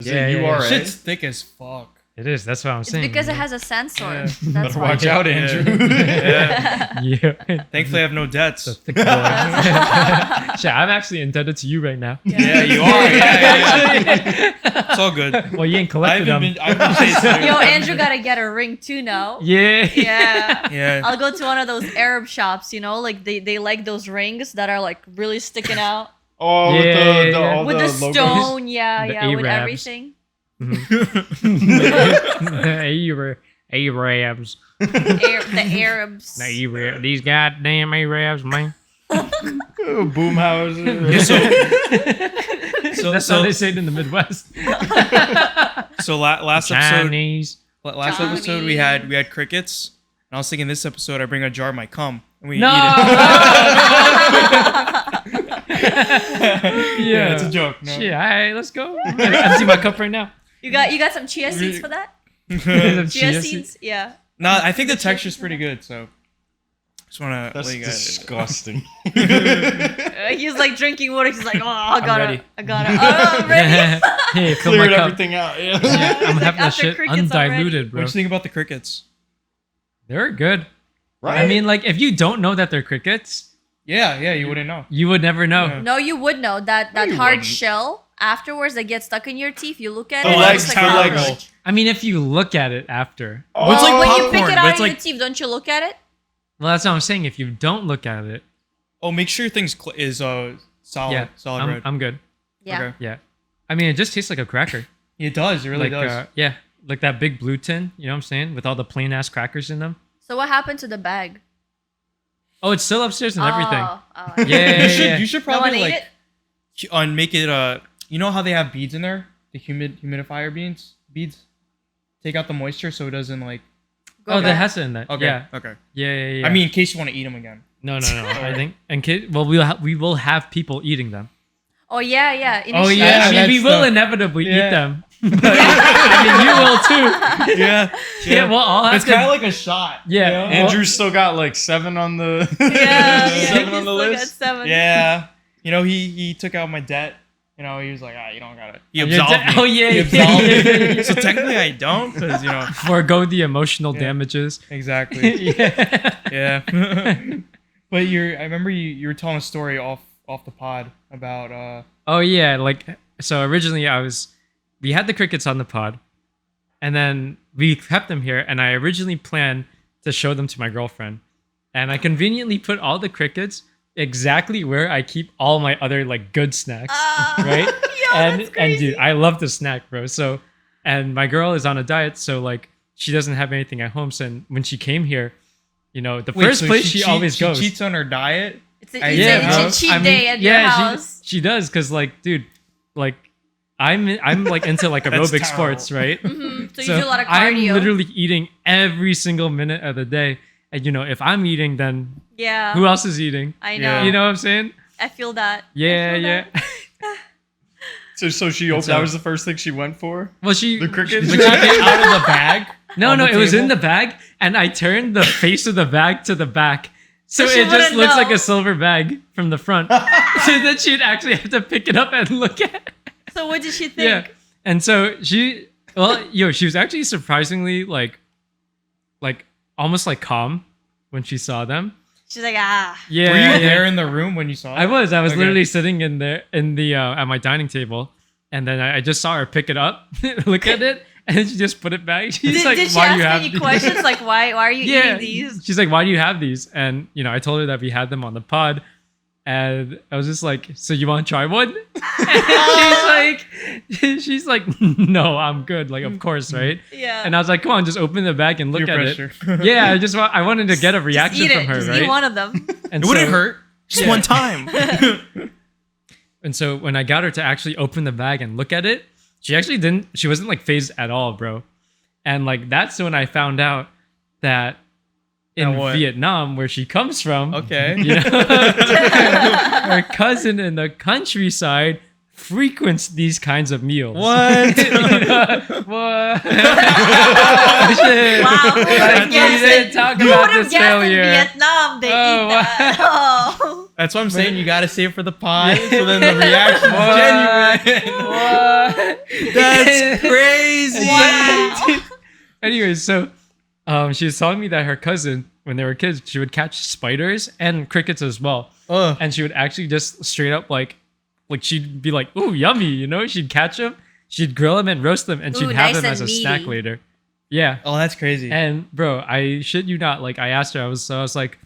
You are right. Shit's thick as fuck. It is. That's what I'm saying. It's because it has a sensor. Yeah. That's Better why. watch out, Andrew. Yeah. Thankfully, I have no debts. Shit, I'm actually indebted to you right now. Yeah, you are. Yeah. It's all good. Well, you ain't I collected them. haven't been chasing Yo, Andrew gotta get a ring too now. Yeah. Yeah. Yeah. I'll go to one of those Arab shops, you know, like they like those rings that are like really sticking out. Oh, Yeah, all With the logos. stone, The yeah, with Arabs. everything. Arabs. The Arabs. These goddamn Arabs, man. Boom house. That's how they say it in the Midwest. So last episode, Chinese. last episode we had crickets, and I was thinking this episode I bring a jar of my cum and we eat No. it. Yeah, it's a joke. No. Shit, all right, let's go. I see my cup right now. You got some chia seeds for that? Chia Chia seeds? Yeah. No, I think the texture's pretty good. So just wanna That's let you guys. disgusting. He's like drinking water. He's like, oh, I ready. got it. Oh, I'm ready. Hey, fill my Cleared cup. everything out. Yeah. Yeah, I'm having that after shit crickets undiluted, What bro. do you think about the crickets? They're good. Right. I mean, like, if you don't know that they're crickets, Yeah, you wouldn't know. you would never know. Yeah. No, you would know that you hard wouldn't. shell afterwards that gets stuck in your teeth. You look at The it, legs, it's the like legs. cockroach. I mean, if you look at it after. Oh, It's like When you pick popcorn, it but out it's of your like- teeth, don't you look at it? Well, that's what I'm saying. If you don't look at it, Oh, make sure your thing's solid, yeah, solid I'm, red. I'm good. Yeah. Okay. Yeah. I mean, it just tastes like a cracker. It does. It really like, does. Yeah, like that big blue tin. You know what I'm saying? With all the plain ass crackers in them. So what happened to the bag? Oh, it's still upstairs and everything. Oh, Yeah, You should No one probably ate like it? make it. You know how they have beads in there? The humidifier beads. Take out the moisture so it doesn't like. Go Oh, back. that has it in that. Okay. Yeah. Okay. Yeah. I mean, in case you want to eat them again. no. I think well, we will have people eating them. Oh yeah. Oh yeah, I mean, we that's will the- inevitably eat Yeah. them. But, I mean, you will too. Yeah. Yeah, we'll all have It's to. kind of like a shot. Yeah. you know? Andrew's still got like 7 on the Yeah. 7 on the He's still got list. 7. Yeah. You know, he took out my debt. You know, he was like, you don't got it. He Your absolved de- me. oh, yeah, He yeah, absolved yeah, me. yeah. So technically, I don't, because you know. Forgo the emotional Yeah. damages. Exactly. Yeah. Yeah. But I remember you were telling a story off the pod about Oh yeah, like so originally we had the crickets on the pod, and then we kept them here, and I originally planned to show them to my girlfriend, and I conveniently put all the crickets exactly where I keep all my other like good snacks, right? Yo, and that's crazy. dude, I love to snack, bro. So, and my girl is on a diet, so like she doesn't have anything at home. So when she came here, you know, the first place she always goes. She cheats on her diet. It's a, Yeah, it's bro. a cheat day at your house. She does, because like, dude, like I'm like into like That's aerobic terrible. sports, right? So you do a lot of I'm cardio. literally eating every single minute of the day, and you know, if I'm eating, then Yeah. who else is eating? I know. Yeah. You know what I'm saying? I feel that. I Yeah, feel yeah. that. So she opened. That was the first thing she went for. Well, she The crickets? when Did she you get out of the bag? No, on no, the it was in table? the bag, and I turned the face of the bag to the back. So So she it just wouldn't looks know. like a silver bag from the front. So then she'd actually have to pick it up and look at it. So what did she think? Yeah. And so she was actually surprisingly like almost like calm when she saw them. She's like, Yeah. Were you yeah. there in the room when you saw it? I was Okay. literally sitting in there in the at my dining table, and then I just saw her pick it up, look at it, and then she just put it back. She's Did, like, did she "Why do you ask have any these?" questions? Like, why are you Yeah. eating these? She's like, "Why do you have these?" And you know, I told her that we had them on the pod, and I was just like, "So you want to try one?" And she's like, "No, I'm good." Like, of course, right? Yeah. And I was like, "Come on, just open the bag and look Peer at pressure. it." Yeah, I wanted to get a reaction Eat from it. her, Just right? eat one of them. And It wouldn't so- hurt. Just Yeah. one time. And so when I got her to actually open the bag and look at it, she wasn't like phased at all, bro. And like that's when I found out that in Now what? Vietnam, where she comes from, Okay. you know, her cousin in the countryside frequents these kinds of meals. What? You know, what? Oh, shit. Wow, who Like, would've you guessed didn't it? talk Who about would have this guessed in earlier. Vietnam they Oh, eat that? Oh. That's what I'm saying. You gotta save for the pod, so then the reaction is genuine. What? That's crazy. Wow. Anyways, so she was telling me that her cousin, when they were kids, she would catch spiders and crickets as well. Ugh. And she would actually just straight up like she'd be like, "Ooh, yummy," you know? She'd catch them, she'd grill them and roast them, and she'd Ooh, have nice them and as a meaty. snack later. Yeah. Oh, that's crazy. And bro, I shit you not, like I asked her, I was like,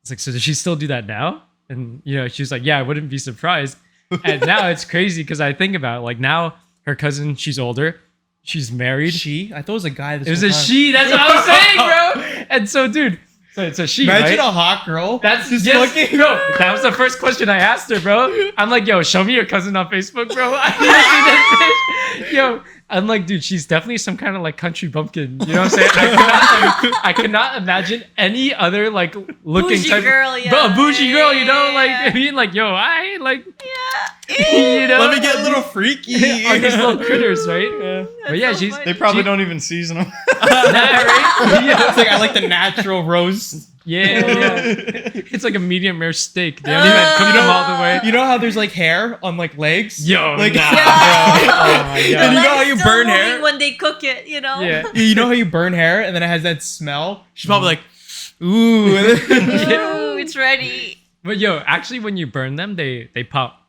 it's like, so does she still do that now? And you know, she was like, yeah, I wouldn't be surprised. And now it's crazy because I think about it, like now her cousin, she's older, she's married. She? I thought it was a guy. This It was whole a time. she. That's what I was saying, bro. And so, dude, so it's a she, Imagine right? a hot girl. That's just yes, looking. bro. That was the first question I asked her, bro. I'm like, yo, show me your cousin on Facebook, bro. I need to see this bitch. Yo, I'm like, dude, she's definitely some kind of like country bumpkin. You know what I'm saying? I cannot imagine any other like looking Bougie type girl, of, yeah. bro, a bougie girl. You know, like Yeah. I mean, like, yo, I like, Yeah. you know, Let me get a little freaky. are these little critters, right? But yeah, so she's funny. They probably she- don't even season them. Nah, right? Yeah. It's like I like the natural roast. Yeah. It's like a medium rare steak. They haven't even cooked them all the way. You know how there's like hair on like legs? Yo, Like- nah, Yeah. bro. Oh my And god. you know how Leg's you still burn moving hair? when they cook it, you know? Yeah. You know how you burn hair and then it has that smell? She's probably like, ooh. Ooh, it's ready. But yo, actually, when you burn them, they pop.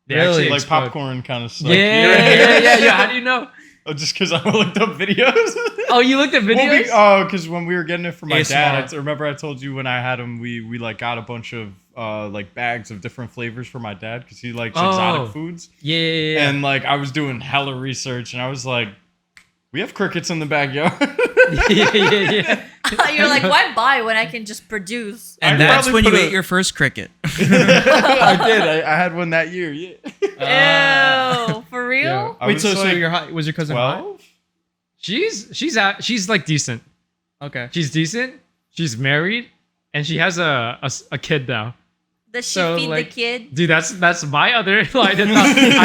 They Really? actually Like explode. popcorn kind of stuff. Yeah. How do you know? Oh, just because I looked up videos. Oh, you looked at videos? Because when we were getting it from my ASMR. dad, remember I told you when I had him, we like got a bunch of like bags of different flavors for my dad because he likes Oh. exotic foods. Yeah. And like I was doing hella research and I was like, we have crickets in the backyard. yeah. You're like, why buy when I can just produce? I'd And that's probably when you put ate your first cricket. I did. I had one that year. Yeah. Ew, for real? Yeah. I Wait, was so like your was your cousin hot? 12? She's like decent. Okay. She's decent. She's married, and she has a kid now. Does she So, feed like- the kid? Dude, that's my other. I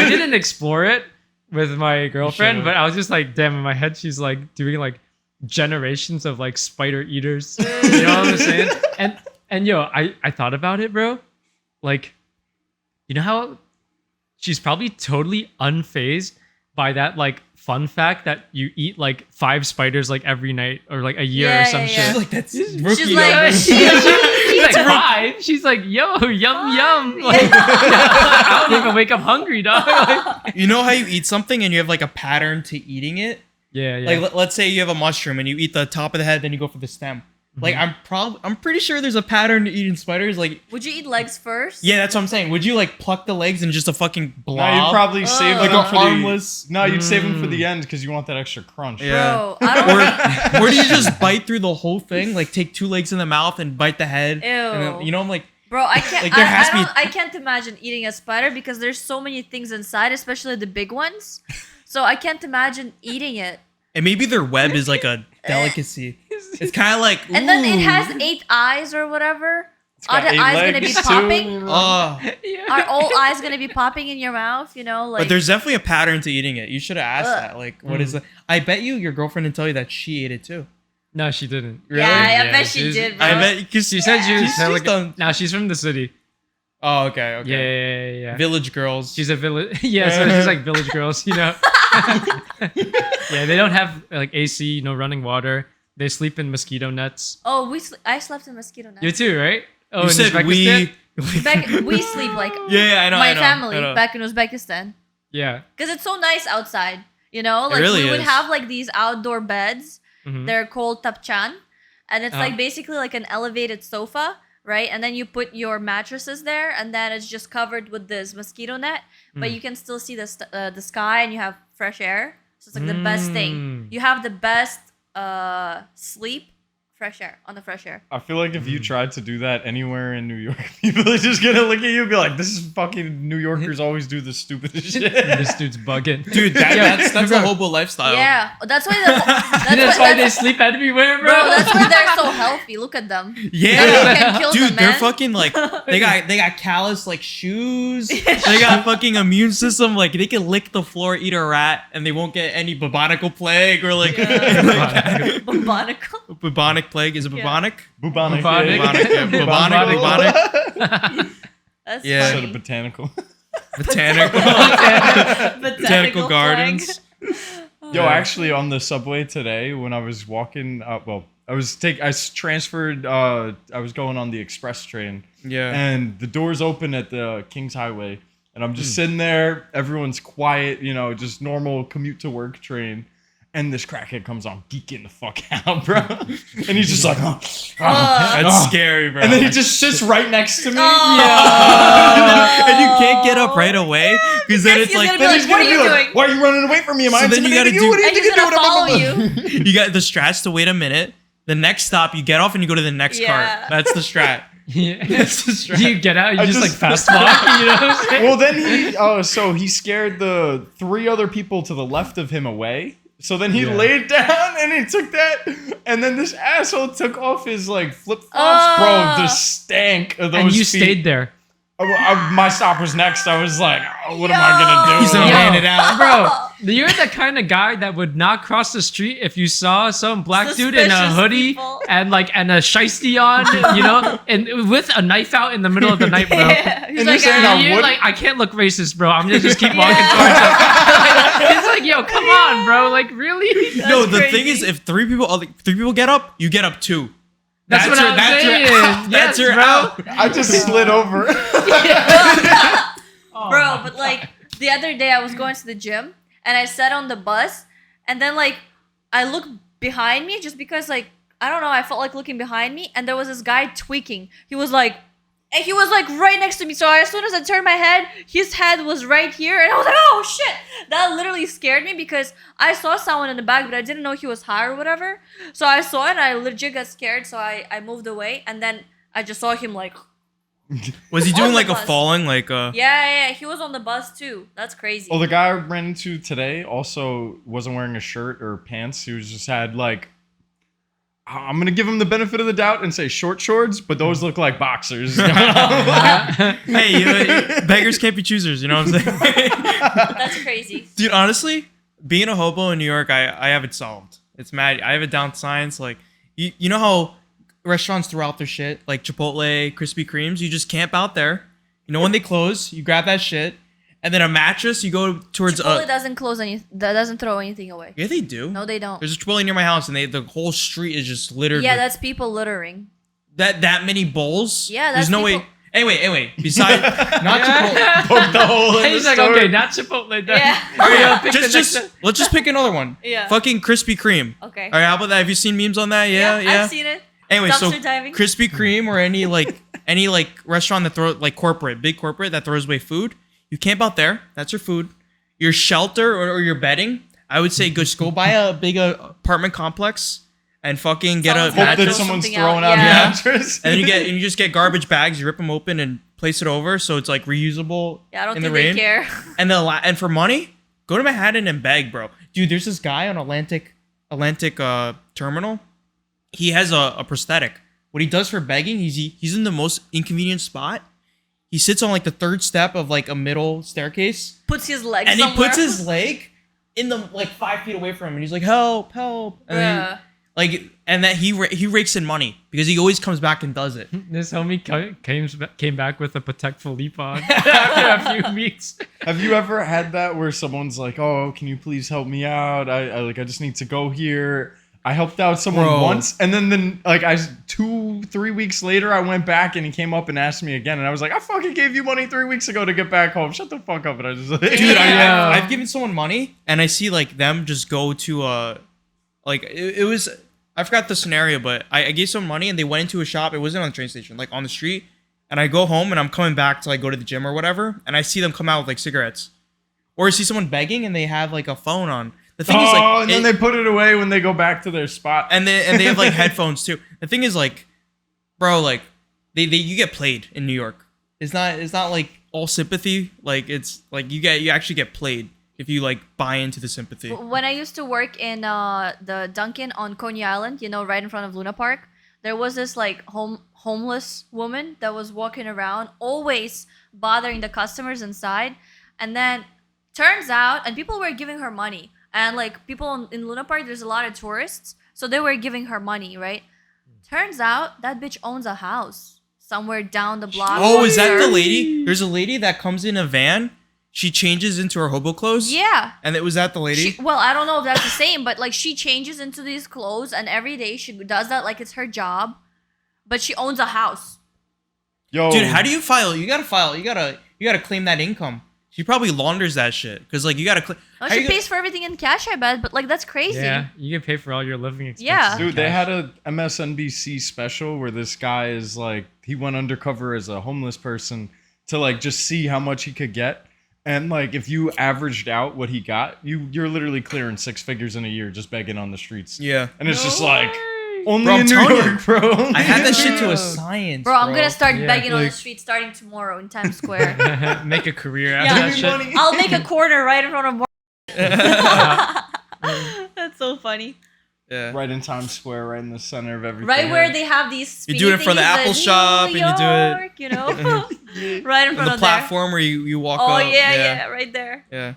didn't explore it with my girlfriend, Should've. but I was just like, damn. In my head, she's like doing like generations of like spider eaters. You know what I'm saying? And yo, I thought about it, bro. Like, you know how she's probably totally unfazed by that like fun fact that you eat like 5 spiders like every night or like a year Yeah, or some yeah, shit. yeah. She's like, that's rookie. She's like, numbers. She's like 5. She's like, yo, yum yum. Like, I don't even wake up hungry, dog. Like, You know how you eat something and you have like a pattern to eating it? yeah. Like let's say you have a mushroom and you eat the top of the head, then you go for the stem. Like I'm pretty sure there's a pattern to eating spiders. Like Would you eat legs first? yeah, that's what I'm saying. Would you like pluck the legs and just a fucking blob? No, you'd probably save like them a for harmless. the. No, you'd save them for the end because you want that extra crunch. Yeah. Bro, I don't Or do you just bite through the whole thing? Like take 2 legs in the mouth and bite the head. Ew. And then, you know, I'm like, Bro, I can't. Like, there has to be- I can't imagine eating a spider because there's so many things inside, especially the big ones. So I can't imagine eating it. and maybe their web is like a delicacy. It's kind of like, And then it ooh. has 8 eyes or whatever. It's got Are the 8 eyes gonna be legs, too. popping? Oh, Are all eyes gonna be popping in your mouth? You know, like. but there's definitely a pattern to eating it. You should have asked Ugh. that. Like, what is that? I bet you your girlfriend didn't tell you that she ate it too. No, she didn't. Yeah, I Yeah, bet she she's- did, bro. I bet because She said she was She's hella done- Now she's from the city. Oh, okay, okay. Yeah. Village girls. She's a village. Yeah, so she's like village girls, you know. Yeah, they don't have like AC, no running water. They sleep in mosquito nets. Oh, I slept in mosquito net. You too, right? Oh, you in said Uzbekistan? We sleep like Yeah, I know. my I know, family I know. back in Uzbekistan. Yeah. Because it's so nice outside, you know? Like really we would is. have like these outdoor beds. Mhm. They're called tapchan. And it's Uh-huh. like basically like an elevated sofa, right? And then you put your mattresses there and then it's just covered with this mosquito net, but you can still see the sky and you have fresh air. So it's like the best thing. Mm. You have the best sleep, fresh air, on the fresh air. I feel like if you tried to do that anywhere in New York, people are just gonna look at you and be like, "This is fucking New Yorkers always do the stupidest shit." This dude's bugging. Dude, that's a hobo lifestyle. Yeah, that's why That's why they sleep everywhere, bro. bro, that's why they're so healthy. Look at them. Yeah, Nothing can kill dude, them, they're man. fucking like they got callous like shoes. They got fucking immune system. Like they can lick the floor, eat a rat, and they won't get any bubonical plague or like Bubonical. bubonic plague. Is it Yeah. bubonic? Bubonic. Bubonic. Bubonic, yeah, bubonic, bubonic. That's Yeah. Instead funny. of botanical. Botanical. Botanical gardens. Yo, actually, on the subway today, when I was walking, I transferred. I was going on the express train, Yeah. and the doors open at the Kings Highway, and I'm just sitting there. Everyone's quiet, just normal commute to work train. And this crackhead comes on, geeking the fuck out, bro. And he's just like, That's scary, bro. and then he just sits right next to me. and you can't get up right away because then it's he's like gonna be like, what are you doing? Why are you running away from me? Am I So then you gotta intimidating do- What do you And think he's you're gonna doing? follow you. you got the strats to wait a minute. The next stop, you get off and you go to the next Yeah. cart. That's the strat. Yeah. That's the strat. You get out, you I just like just- fast walk, you know what I'm saying? Well, then so he scared the 3 other people to the left of him away. So then he Yeah. laid down and he took that, and then this asshole took off his like flip flops, bro. The stank of those. And you feet. stayed there. My stop was next. I was like, oh, what am I gonna do? He's gonna Yo, hand it out. Bro, you're the kind of guy that would not cross the street if you saw some black dude in a Suspicious hoodie people. and a shiesty on, and with a knife out in the middle of the night, bro. Yeah. He's And like, you're saying I You're would- like, I can't look racist, bro. I'm gonna just keep walking towards him. It's like, yo, come on, bro. Like, really? No, the crazy. thing is, if three people get up, you get up too. That's what I'm saying. That's Yes, your bro. out. I just slid over. bro, but like the other day I was going to the gym and I sat on the bus and then like I looked behind me just because like I don't know, I felt like looking behind me and there was this guy tweaking. He was like right next to me. So as soon as I turned my head, his head was right here and I was like, oh shit. That literally scared me because I saw someone in the back, but I didn't know he was high or whatever. So I saw it and I legit got scared. So I moved away and then I just saw him like, Was he On doing the like a bus. falling like yeah, he was on the bus too. That's crazy. Well, the guy I ran into today also wasn't wearing a shirt or pants. He was just had like, I'm gonna give him the benefit of the doubt and say short shorts, but those look like boxers. Hey, beggars can't be choosers, you know what I'm saying? That's crazy. Dude, honestly, being a hobo in New York, I have it solved. It's mad. I have it down to science. Like, you know how restaurants throw out their shit, like Chipotle, Krispy Kremes, you just camp out there. You know when they close, you grab that shit, and then a mattress, you go towards Chipotle doesn't close that doesn't throw anything away. Yeah, they do. No, they don't. There's a Chipotle near my house, and the whole street is just littered. Yeah, with that's people littering. that many bowls. Yeah, there's that's no way. people- Anyway. Besides, not Chipotle. Poke the hole in He's the like, store. okay, not Chipotle. Then. Yeah. All right, Yeah, pick the just next one. let's just pick another one. Yeah. Fucking Krispy Kreme. Okay. All right, how about that? Have you seen memes on that? Yeah. I've seen it. Anyway, so Dumpster diving. Krispy Kreme or any like restaurant that throw like big corporate that throws away food, you camp out there. That's your food. Your shelter or your bedding. I would say just go buy a big apartment complex and fucking get a Someone's Hope gonna that throw mattress. someone's something throwing out, out yeah. a mattress. And then you just get garbage bags. You rip them open and place it over, so it's like reusable. Yeah, I don't in think the they rain. care. And for money, go to Manhattan and beg, bro. Dude, there's this guy on Atlantic terminal. He has a prosthetic. What he does for begging, he's in the most inconvenient spot. He sits on like the third step of like a middle staircase, Puts his legs and somewhere. he puts his leg in the like 5 feet away from him, and he's like, "Help, help!" And then, Bruh. and that he rakes in money because he always comes back and does it. This homie came back with a Patek Philippe on after a few weeks. Have you ever had that where someone's like, "Oh, can you please help me out? I just need to go here." I helped out someone Bro. once, and then 2-3 weeks later, I went back and he came up and asked me again, and I was like, "I fucking gave you money 3 weeks ago to get back home. Shut the fuck up!" And I just Dude, Yeah. I've given someone money and I see like them just go to it was I forgot the scenario, but I gave someone money and they went into a shop. It wasn't on the train station, like on the street. And I go home and I'm coming back to like go to the gym or whatever, and I see them come out with like cigarettes, or I see someone begging and they have like a phone on. The thing is like, and then they put it away when they go back to their spot. and they have like headphones too. The thing is like, bro, like they you get played in New York. It's not like all sympathy. Like it's like you actually get played if you like buy into the sympathy. When I used to work in the Dunkin' on Coney Island, right in front of Luna Park, there was this like homeless woman that was walking around, always bothering the customers inside. And then turns out, and people were giving her money. And like people in Luna Park, there's a lot of tourists, so they were giving her money, right? Turns out that bitch owns a house. somewhere down the block. Oh, is that the Sure. lady? There's a lady that comes in a van. She changes into her hobo clothes. Yeah. And was that the lady? Well, I don't know if that's the same, but like she changes into these clothes, and every day she does that like it's her job. But she owns a house. Yo, Dude, how do you file? You gotta file. You gotta claim that income. She probably launders that shit because like you gotta. No, she pays for everything in cash, I bet. But like that's crazy. Yeah, you get paid for all your living expenses. Yeah. in Dude, they cash. had a MSNBC special where this guy is like, he went undercover as a homeless person to like just see how much he could get. And like, if you averaged out what he got, you're literally clearing 6 figures in a year just begging on the streets. Yeah. And it's just No like, way. only Bro, I'm in New telling you. York, bro. I had that shit to Yeah. a science. Bro, I'm gonna start Yeah, begging on the like- street starting tomorrow in Times Square. Make a career out Yeah. of that Give me shit. money. I'll make a corner right in front of Mar- That's so funny. Yeah. Right in Times Square, right in the center of everything. Right where they have these. You do it in front of the speedy Apple things in shop New and you do it- York, you know, right in And front the of platform where you walk there. Oh up. yeah, right there. Yeah.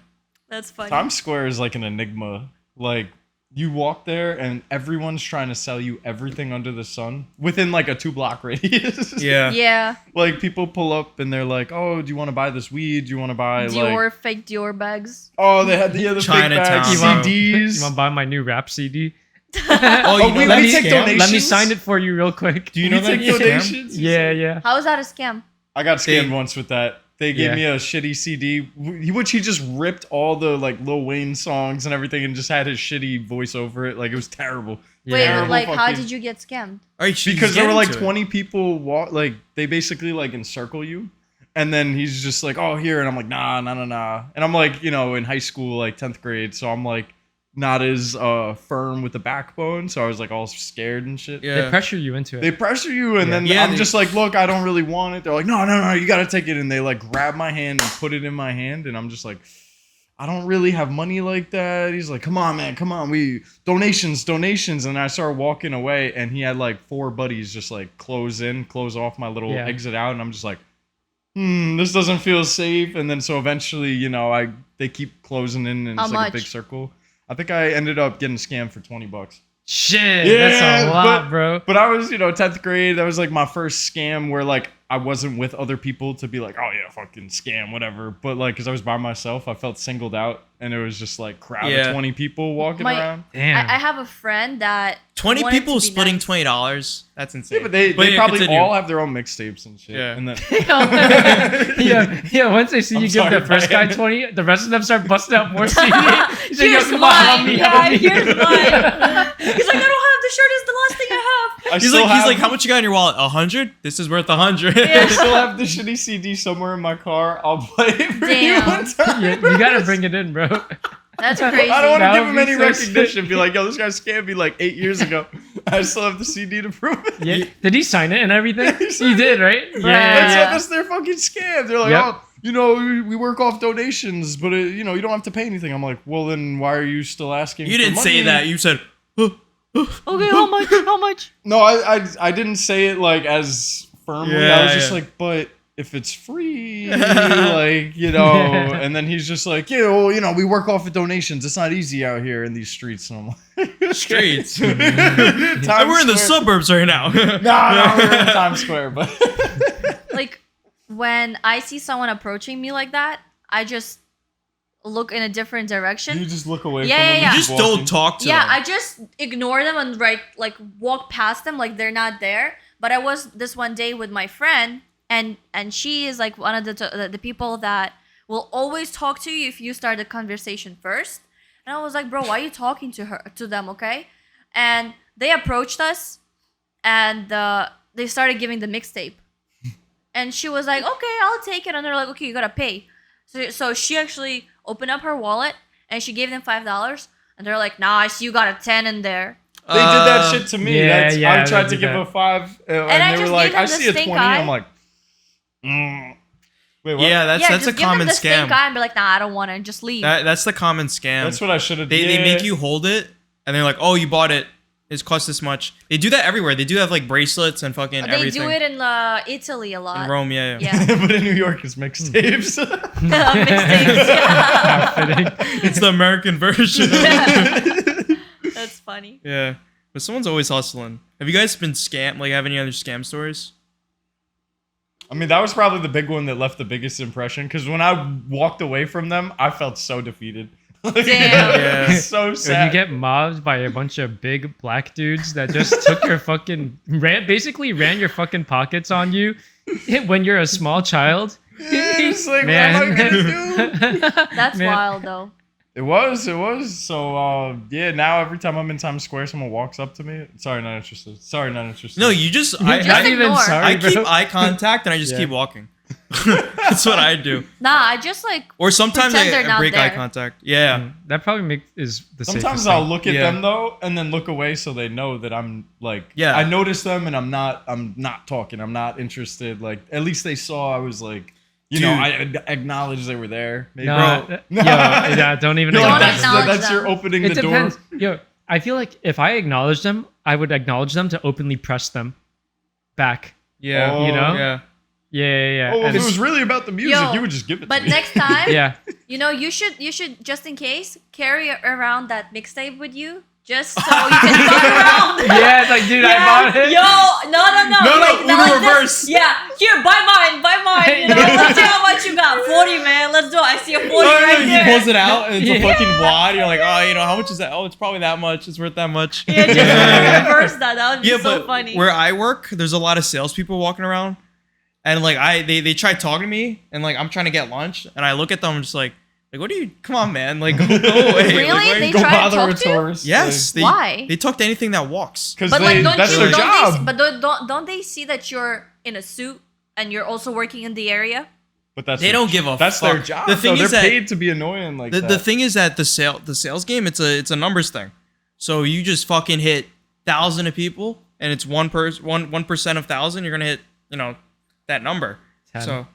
That's funny. Times Square is like an enigma. Like, you walk there and everyone's trying to sell you everything under the sun within like a 2-block radius. Yeah. Yeah, Like, people pull up and they're like, "Oh, do you want to buy this weed? Do you want to buy Dior like?" fake Dior bags. Oh, they had the other fake Chinatown, bags, bro. You CDs. want to buy my new rap CD? Oh, Oh, you know we that take scam? donations. Let me sign it for you real quick. Do you know We that take scam? donations? Yeah, yeah. How is that a scam? I got scammed They- once with that. They gave Yeah. me a shitty CD, which he just ripped all the like Lil Wayne songs and everything, and just had his shitty voice over it. Like, it was terrible. Wait, Yeah. but like, how fucking- did you get scammed? All right, she's Because there were like getting to it. 20 people walk, like they basically like encircle you, and then he's just like, "Oh, here," and I'm like, "Nah, nah, nah, nah," and I'm like, you know, in high school, like 10th grade, so I'm like not as firm with the backbone, so I was like all scared and shit. Yeah. They pressure you into it. They pressure you, and Yeah. then Yeah, I'm they- just like, "Look, I don't really want it." They're like, "No, no, no, you gotta take it," and they like grab my hand and put it in my hand, and I'm just like, "I don't really have money like that." He's like, "Come on, man, come on, we donations," and I started walking away, and he had like 4 buddies just like close off my little Yeah. exit out, and I'm just like, this doesn't feel safe. And then so eventually, you know, they keep closing in, and How it's like a much? big circle. I think I ended up getting scammed for $20. Shit, Yeah, that's a lot, but- bro. But I was, you know, 10th grade. That was like my first scam where like I wasn't with other people to be like, "Oh yeah, fucking scam, whatever." But like, because I was by myself, I felt singled out, and it was just like crowd Yeah. of 20 people walking My- around. Damn. I have a friend that 20 wanted people to be splitting nice. $20. That's insane. Yeah, but they yeah, probably continue. all have their own mixtapes and shit. Yeah. And then yeah. Once they see I'm you give sorry, the first guy Brian. 20, the rest of them start busting out more CD. He's like, "Yo, here's come on, help mine. me, Yeah, help me." here's mine. He's like, I don't have the shirt. It's the last thing I have. He's like, how much you got in your wallet? 100? This is worth 100. I still have the shitty CD somewhere in my car. I'll play it for you Damn. one time. Yeah, you gotta bring it in, bro. That's crazy. I don't want to That give would him be any so recognition. sick. Be like, "Yo, this guy scammed me like 8 years ago." I still have the CD to prove it. Yeah. Did he sign it and everything? He He signed did, right? That's, Yeah. that's their fucking scam. They're like, Yep. "Oh, you know, we work off donations, but you know, you don't have to pay anything." I'm like, "Well, then why are you still asking?" You for didn't say money?" that. You said, Okay, how much? How much? No, I didn't say it like as firmly. I Yeah, was just yeah. like, "But if it's free, like, you know," and then he's just like, "Yeah, well, you know, we work off of donations. It's not easy out here in these streets." And I'm like, streets. Times We're in the Square. suburbs right now. No, we're in Times Square, but Like when I see someone approaching me like that, I just look in a different direction. you just look away Yeah, from yeah, them. yeah. and Just keep don't walking. talk to Yeah, them. I just ignore them and like walk past them like they're not there. But I was this one day with my friend, and she is like one of the people that will always talk to you if you start the conversation first. And I was like, "Bro, why are you talking to them? Okay?" And they approached us, and they started giving the mixtape, and she was like, "Okay, I'll take it." And they're like, "Okay, you gotta pay." So she actually opened up her wallet and she gave them $5, and they're like, "Nah, I see you got a 10 in there." They did that shit to me. Yeah, That's, yeah, I tried they to do give that. a 5, and I they just were like, gave them "I the see a stink 20." eye. I'm like, Wait, what? Yeah, that's Yeah, a just give common them the stink scam. eye and be like, "Nah, I don't want it," and just leave. That's the common scam. That's what I should have. They make you hold it, and they're like, "Oh, you bought it. It's cost this much." They do that everywhere. They do have like bracelets and fucking They everything. do it in Italy a lot. in Rome. Yeah. Yeah. but in New York, it's mixtapes. Mixtapes. Yeah. How fitting. It's the American version. That's funny. Yeah, but someone's always hustling. Have you guys been scammed? Like, have any other scam stories? I mean, that was probably the big one that left the biggest impression. Because when I walked away from them, I felt so defeated. Damn. Yeah. So When sad. you get mobbed by a bunch of big black dudes that just took your fucking basically ran your fucking pockets on you when you're a small child. It's like, Man. what am I gonna do? That's Man. wild though. It was. So, yeah, now every time I'm in Times Square, someone walks up to me. Sorry, not interested. No, you just You're I, not I, even ignore. sorry, I bro. keep eye contact and I just Yeah. keep walking. That's what I do. Nah, I just like Or sometimes Pretend they're I not break eye there. contact. Yeah. That probably is the Sometimes safest I'll thing. look at Yeah. them though, and then look away so they know that I'm like, Yeah. I noticed them and I'm not talking. I'm not interested. Like, at least they saw I was like, you know, Dude. I acknowledged they were there. Maybe. No, Bro. yeah, don't even You're Don't like, acknowledge that's them. acknowledge that's your them. opening It the depends. door. Yo, I feel like if I acknowledge them, I would acknowledge them to openly press them back. Yeah. Oh. You know? Yeah. Yeah. Oh, if And it was really about the music, Yo, you would just give it but to me. next time, yeah. you know, you should just in case carry around that mixtape with you, just so you can fuck around. Yeah, it's like, dude, I bought it. Yo, no. No, like, Uno not like this. reverse. Yeah, here, buy mine. You know, let's see how much you got. 40, man. Let's do it. I see a 40 right He there. pulls it out and it's a Yeah. fucking wad. You're like, oh, you know, how much is that? Oh, it's probably that much. It's worth that much. Yeah, just reverse that. That would be Yeah, so but funny. where I work, there's a lot of salespeople walking around, and like they try talking to me, and like I'm trying to get lunch, and I look at them, I'm just like, what are you? Come on, man, like go away. Really? Like, why are They you- Go try to bother talk a to you? tourist. Yes. They, Why? They talk to anything that walks. Because But like, that's their job. But don't they see that you're in a suit and you're also working in the area? But that's They their- don't give a That's fuck. their job. The thing though. is They're that- paid to be annoying like that. The thing is that the sales game, it's a numbers thing. So you just fucking hit 1,000 of people, and it's 1% of 1,000. You're gonna hit that number. 10. So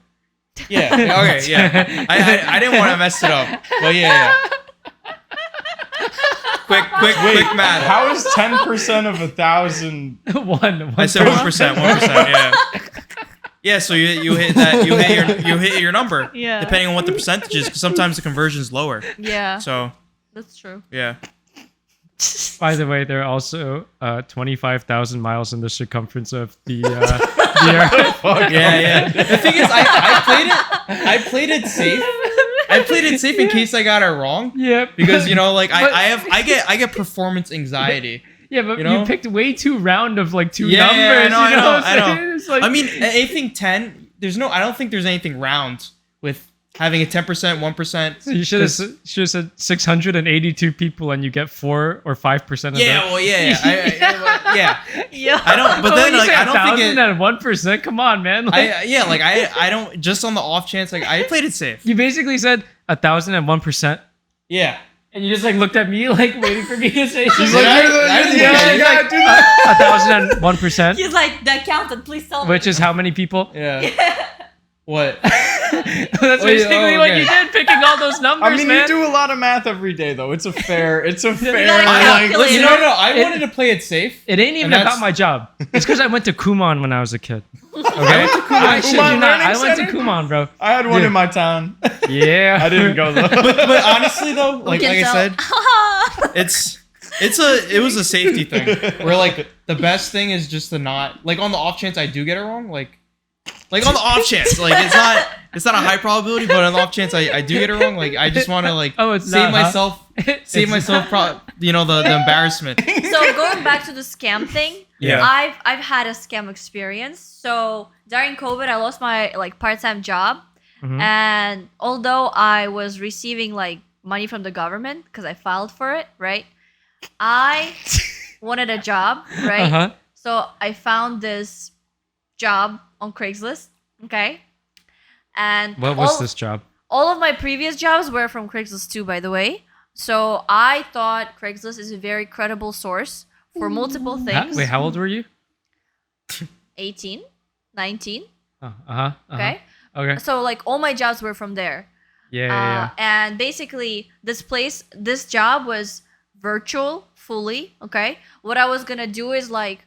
yeah, okay, yeah. I didn't want to mess it up, but yeah. Quick math. How is 10% of 1,000? one. I said 1%. Yeah. Yeah, so you hit that. You hit your number. Yeah. Depending on what the percentage is, because sometimes the conversion is lower. Yeah, So that's true. yeah. By the way, there are also 25,000 miles in the circumference of the Earth. Fuck. Yeah. The thing is, I played it safe. I played it safe in case I got it wrong. Yep. Because like But- I get performance anxiety. Yeah, but you you, know? picked way too round of like two Yeah, numbers. I you know what I'm know. saying? It's like, I mean, anything 10. I don't think there's anything round with having a 10%, 1%. so you should have said 682 people and you get 4 or 5% of Yeah, that. well, yeah. Yeah. Yeah. I don't. But then, you like, say I don't think 1,000 it. and 1%. Come on, man. Like, I don't. Just on the off chance, like, I played it safe. you basically said 1,001%, Yeah. and you just like looked at me like waiting for me to say. He's something. like, I didn't yeah, think I- you gotta do that. 1,001%, He's like the accountant. Please tell me. which is how many people? Yeah. What? That's Oh, yeah, basically oh, what okay. you did, picking all those numbers, I mean, man. you do a lot of math every day, though. It's a fair. gotta like, calculate Listen, it. no. I It- wanted to play it safe. It ain't even And that's- about my job. It's because I went to KUMON when I was a kid. Okay? Kumon Shit you not. Learning I went to Center? KUMON, bro. I had one Yeah. in my town. Yeah. I didn't go though. But honestly, though, like can I tell. said, it was a safety thing. Where like the best thing is just to not like on the off chance I do get it wrong, like on the off chance, like it's not a high probability, but on the off chance I do get it wrong, like I just want to like Oh, it's save not, huh? myself, the embarrassment. So going back to the scam thing, Yeah. I've had a scam experience. So during COVID, I lost my like part-time job, Mhm. and although I was receiving like money from the government because I filed for it, right? I wanted a job, right? Uh-huh. So I found this job on Craigslist, okay? And What was this job? all of my previous jobs were from Craigslist too, by the way. So I thought Craigslist is a very credible source for multiple things. Wait, how old were you? 18, 19, Oh, uh-huh. okay? Okay. So like all my jobs were from there. Yeah. And basically this job was virtual fully, okay? What I was going to do is like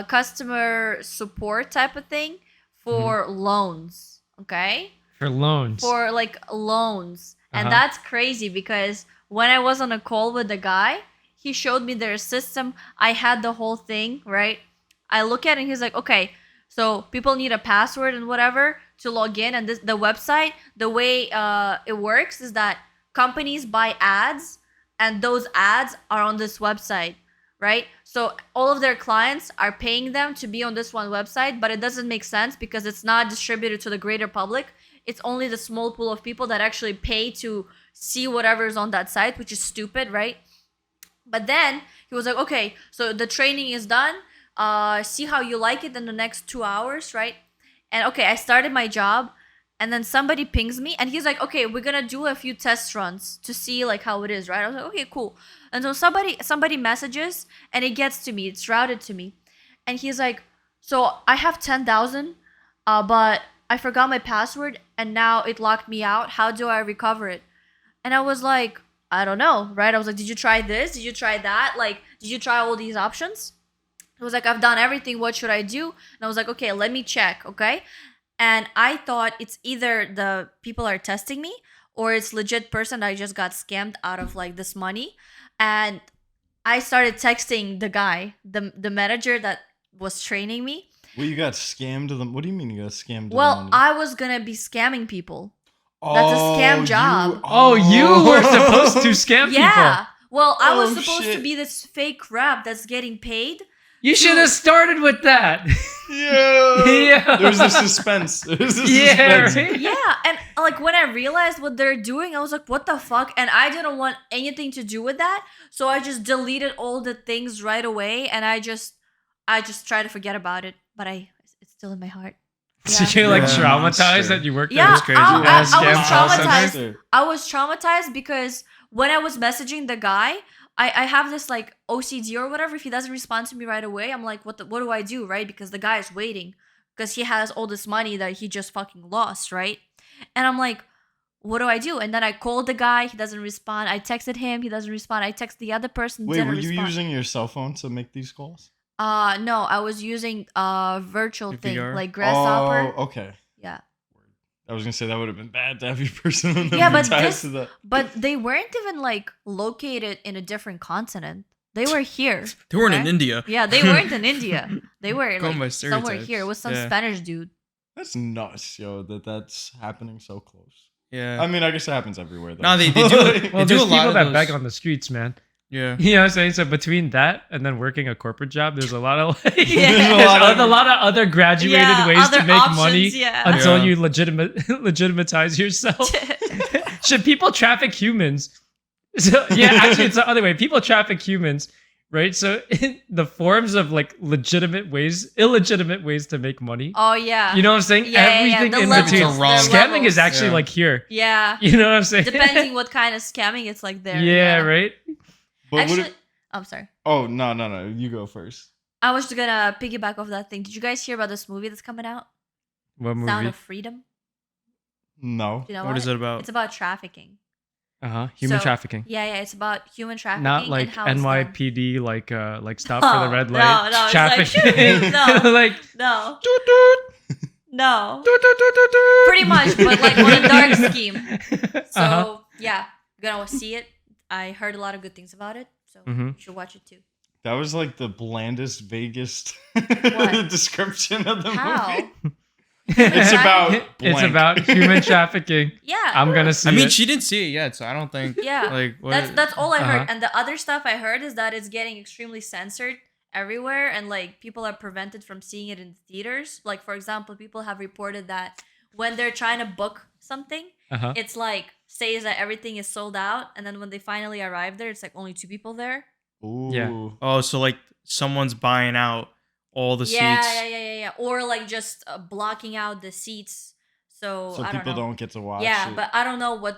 customer support type of thing for loans, okay? For loans. For like loans. And Uh-huh. that's crazy because when I was on a call with the guy, he showed me their system. I had the whole thing, right? I look at it and he's like, okay, So people need a password and whatever to log in. And the website, the way it works is that companies buy ads, and those ads are on this website, right? So all of their clients are paying them to be on this one website, but it doesn't make sense because it's not distributed to the greater public. It's only the small pool of people that actually pay to see whatever's on that site, which is stupid, right? But then he was like, okay, so the training is done. See how you like it in the next 2 hours, right? And okay, I started my job, and then somebody pings me, and he's like, okay, we're gonna do a few test runs to see like how it is, right? I was like, okay, cool. And so somebody messages, and it gets to me. It's routed to me, and he's like, so I have 10,000, but I forgot my password, and now it locked me out. How do I recover it? And I was like, I don't know, right? I was like, did you try this? Did you try that? Like, did you try all these options? It was like, I've done everything. What should I do? And I was like, okay, let me check, okay? And I thought it's either the people are testing me or it's legit person that I just got scammed out of like this money. And I started texting the guy, the manager that was training me. Well, you got scammed. What do you mean you got scammed? Well, I was gonna be scamming people. That's a scam job. You were supposed to scam Yeah. people. Well, I was Oh, supposed to shit. be this fake rep that's getting paid. You should have started with that. Yeah. Yeah. There's the suspense. There's the Yeah, suspense. right? Yeah, and like when I realized what they're doing, I was like, what the fuck? And I didn't want anything to do with that. So I just deleted all the things right away, and I just tried to forget about it. But it's still in my heart. So Yeah. you're like Yeah. traumatized Monster. that you worked Yeah, at this crazy I ass was scam call center? traumatized. I was traumatized because when I was messaging the guy, I have this like OCD or whatever. If he doesn't respond to me right away, I'm like, what do I do, right? Because the guy is waiting because he has all this money that he just fucking lost, right? And I'm like, what do I do? And then I called the guy, he doesn't respond. I texted him, he doesn't respond. I text the other person, Wait, didn't were you respond. using your cell phone to make these calls? No, I was using a virtual thing VR? like Grasshopper. Oh, okay. Yeah. I was gonna say that would have been bad to have your personal number Yeah, but tied this- to that. But they weren't even like located in a different continent. They were here. They weren't in okay? India. Yeah, they weren't in India. They were Going by like somewhere stereotypes. here. It was some Yeah. Spanish dude. That's nuts, yo. That's happening so close. Yeah. I mean, I guess it happens everywhere. Though. No, they do. Like- Well, They do there's a lot people of that those- beg on the streets, man. Yeah. You know what I'm saying? So between that and then working a corporate job, there's a lot of like, Yeah. there's a lot of other graduated Yeah, ways other to make options, money yeah. until Yeah. you legitimatize yourself. Should people traffic humans? So yeah, actually, it's the other way. People traffic humans, right? So the forms of like illegitimate ways to make money. Oh yeah. You know what I'm saying? Yeah, yeah, yeah. Everything The in levels, between. the levels. Scamming is actually Yeah. like here. Yeah. You know what I'm saying? Depending what kind of scamming, it's like there. Yeah, right. But would Actually, it- I'm sorry. oh no. You go first. I was just gonna piggyback off that thing. Did you guys hear about this movie that's coming out? What Sound movie? of Freedom. No. Do you know What is it about? It's about trafficking. Human So- trafficking. Yeah, it's about human trafficking. Not like and how it's done. NYPD, like stop for the No, red no, light. no, it's like, Trafficking. no. like No, toot, toot, no. toot, toot, toot, toot, toot. Pretty much, but like on a dark scheme. So Uh-huh. yeah, gonna see it. I heard a lot of good things about it, so Mhm. you should watch it too. That was like the blandest, vaguest What? description of the How? movie. It's about It's blank. about human trafficking. Yeah. I'm gonna see I mean, it. she didn't see it yet, so I don't think. Yeah. Like what? That's all I heard. Uh-huh. And the other stuff I heard is that it's getting extremely censored everywhere, and like people are prevented from seeing it in theaters. Like for example, people have reported that when they're trying to book something, Uh-huh. it's like says that everything is sold out, and then when they finally arrive there, it's like only 2 people there. Ooh. Yeah. Oh, so like someone's buying out all the Yeah, seats. yeah. Or like just blocking out the seats, so So I people don't know. don't get to watch Yeah, it. but I don't know why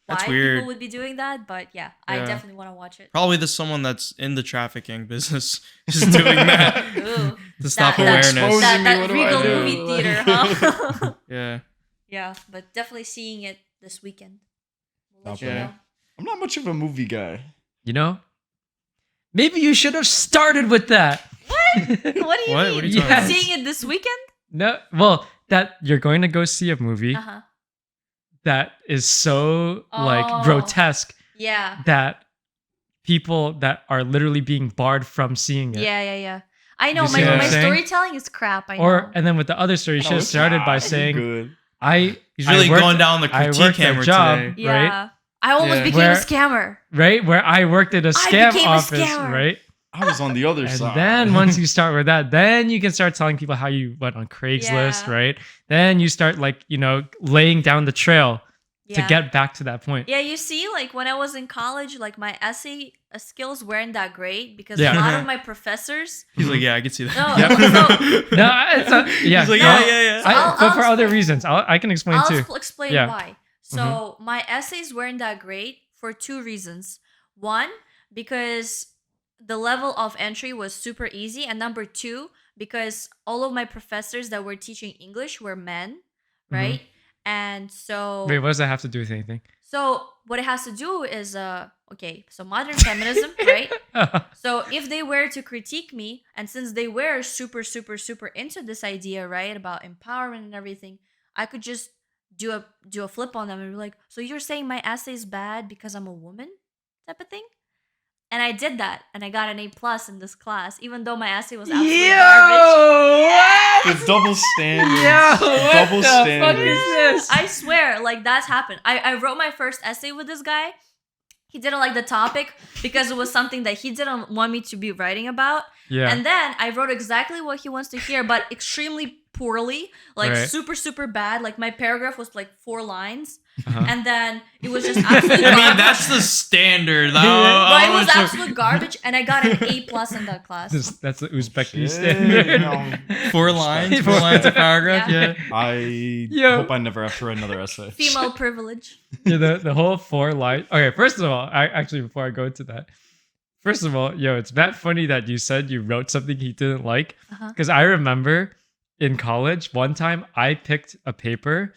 That's people weird. would be doing that. But yeah, I Yeah. definitely want to watch it. Probably the someone that's in the trafficking business is doing that Ooh. to stop That- awareness. Exposing that me, that what do I Regal do? movie Like- theater, huh? Yeah. Yeah, but definitely seeing it this weekend. We'll let Not you bad. know. I'm not much of a movie guy. You know, maybe you should have started with that. What do you What? mean? What are you talking Yes. about? Seeing it this weekend? No, well, that you're going to go see a movie Uh huh. that is so like Oh. grotesque Yeah. that people that are literally being barred from seeing it. Yeah. I know You see what I'm my saying? storytelling is crap. I know. Or and then with the other story, you should have started by saying, good. He's really going down the I critique worked a hammer job, today. yeah. right? I almost Yeah. became Where- a scammer. Right? Where I worked at a scam became a office, scammer. right? I was on the other And side. then once you start with that, then you can start telling people how you went on Craigslist, Yeah. right? Then you start like, laying down the trail to Yeah. get back to that point. Yeah, you see, like when I was in college, like my essay skills weren't that great because Yeah. a lot of my professors. He's like, yeah, I can see that. No, Yep. so No, it's not, yeah. He's like, no, yeah. but I'll for other explain- reasons, I can explain I'll too. explain Yeah. why. So my essays weren't that great for two reasons. One, because the level of entry was super easy, and number two, because all of my professors that were teaching English were men, right? And so Wait, what does that have to do with anything? so what it has to do is okay, so modern feminism, right? So if they were to critique me, and since they were super, super, super into this idea, right, about empowerment and everything, I could just do a flip on them and be like, so you're saying my essay is bad because I'm a woman, type of thing. And I did that, and I got an A+ in this class, even though my essay was absolutely garbage. The double standards. Yo, double what the fuck standards. is this? I swear, like that's happened. I wrote my first essay with this guy. He didn't like the topic because it was something that he didn't want me to be writing about. Yeah. And then I wrote exactly what he wants to hear, but extremely poorly, like Right. super, super bad. Like my paragraph was like 4 lines. Uh-huh. And then it was just absolutely I garbage. mean, that's the standard. But it was absolutely. absolute garbage, and I got an A+ in that class. That's the Uzbeki Shit, standard. no. 4 lines, 4 lines a paragraph. Yeah. Yeah. I Yo. hope I never have to write another essay. Female privilege. Yeah, the whole 4 line. Okay, first of all, before I go into that, first of all, it's that funny that you said you wrote something he didn't like. Uh-huh. Because I remember in college, one time I picked a paper.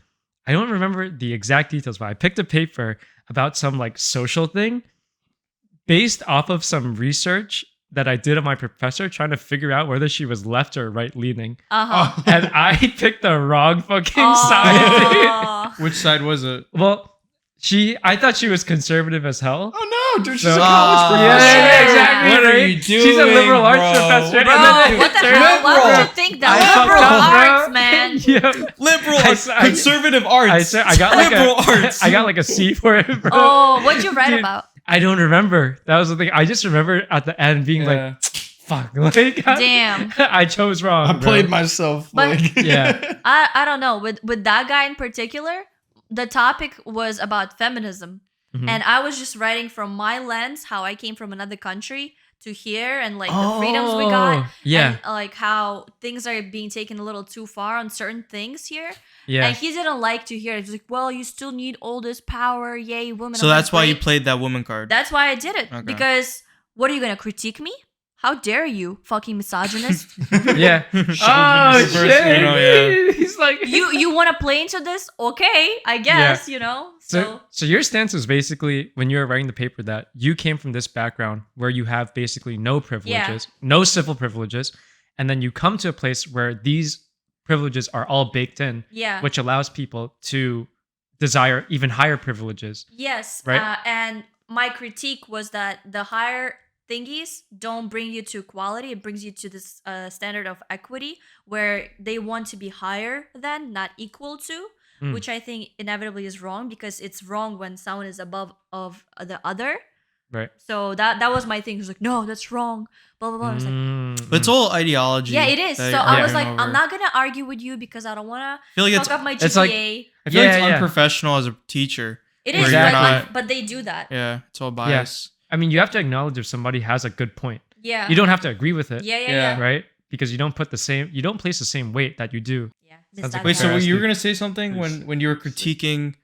I don't remember the exact details, but I picked a paper about some like social thing based off of some research that I did on my professor trying to figure out whether she was left or right leaning. Uh-huh. And I picked the wrong fucking side. Oh. Which side was it? Well, I thought she was conservative as hell. Oh no, dude, she's So- a college Yeah, professor. exactly. What are right? you She's a doing, liberal arts bro? professor. Bro, and then- what the hell? Why would you think that? I Liberal fucked up, bro. arts, man. Yeah. Liberal I arts, s- I- conservative arts. I got like liberal a, arts. I got like a C for it, bro. Oh, what'd you write Dude, about? I don't remember. That was the thing. I just remember at the end being like, "Fuck!" Like, Damn. I chose wrong. I bro. played myself. But- like, Yeah. I don't know. With that guy in particular, the topic was about feminism. Mhm. And I was just writing from my lens, how I came from another country to here, and like the freedoms we got. Yeah. And like how things are being taken a little too far on certain things here. Yeah. And he didn't like to hear it. He was like, well, you still need all this power. Yay, women. So I'm like, that's why you "Great." played that woman card. That's why I did it. Okay. Because what are you going to critique me? How dare you, fucking misogynist? Yeah. Oh Chauvinist shit. person, you know, yeah. He's like you want to play into this? Okay, I guess, you know. So your stance was basically when you were writing the paper that you came from this background where you have basically no privileges, no civil privileges, and then you come to a place where these privileges are all baked in, yeah. which allows people to desire even higher privileges. Yes. Right? And my critique was that the higher thingies don't bring you to equality. It brings you to this standard of equity where they want to be higher than, not equal to, which I think inevitably is wrong because it's wrong when someone is above of the other. Right. So that was my thing. He was like, no, that's wrong. Blah, blah, blah. I was like, But it's all ideology. yeah, it is. that So you're I was arguing like, I'm over. not going to argue with you because I don't want I feel like to it's, fuck up my GPA. it's like- I feel like it's Yeah. unprofessional as a teacher. it where is, you're but, not- but they do that. Yeah, it's all bias. I mean, you have to acknowledge if somebody has a good point. Yeah. You don't have to agree with it, Yeah, yeah, Yeah. yeah. right? Because you don't place the same weight that you do. Yeah. Sounds like Wait, so Fair. you were gonna say something when you were critiquing